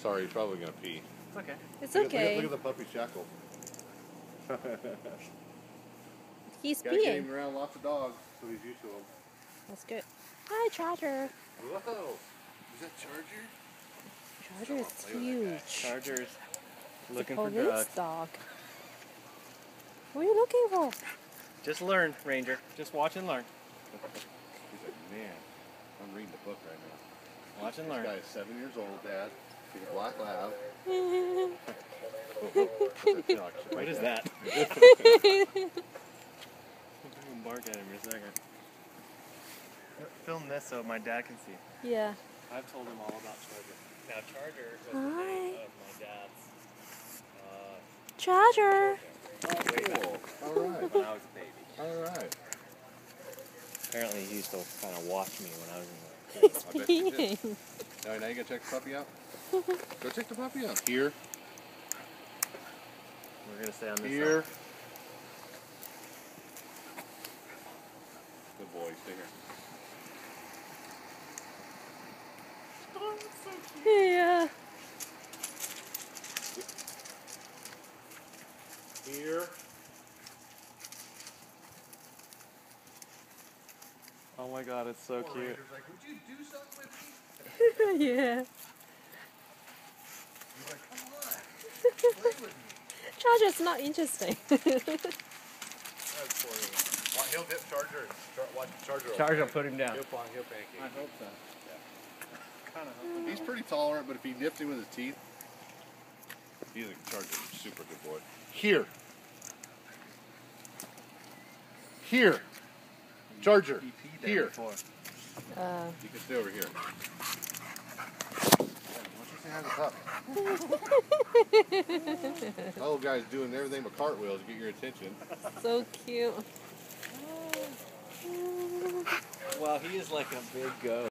Sorry, he's probably gonna pee. It's okay. It's Look okay. at the puppy shackle. He's Gotta get peeing. him around lots of dogs, so he's used to them. That's good. Hi, Charger. Whoa! Is that Charger? Charger is huge. Charger's It's looking a for police drugs. dog. What are you looking for? Just learn, Ranger. Just watch and learn. He's like, man, I'm reading the book right now. Watch and This learn. guy is 7 years old, Dad. He's a black lab. What is that? I'm bark at him in a second. Film this so my dad can see. Yeah. I've told him all about Charger. Now, Charger was the Hi. name of my dad's Charger. Cool. All right. when I was a baby. All right. Apparently, he used to kind of watch me when I was in the He's I bet you did. peeing. Now you gonna check the puppy out? Go check the puppy out. Here. We're going to stay on this Here. side. Good boy. Stay Yeah. here. Here. Oh my god, it's so cute. Ranger's like, would you do something with me? Yeah. He's like, come on. Play with me. Charger's not interesting. That's poor little. He'll dip Charger. Watch Charger. Charger, put him down. He'll pancake. I hope so. Kind of hope. He's pretty tolerant, but if he nips him with his teeth, he's a Charger. Super good boy. Here. Here. Charger. He peed there Here. before. You can stay over here. Why don't you say hi to the pup? Old guy's doing everything but cartwheels to get your attention. So cute. Well, he is like a big goat.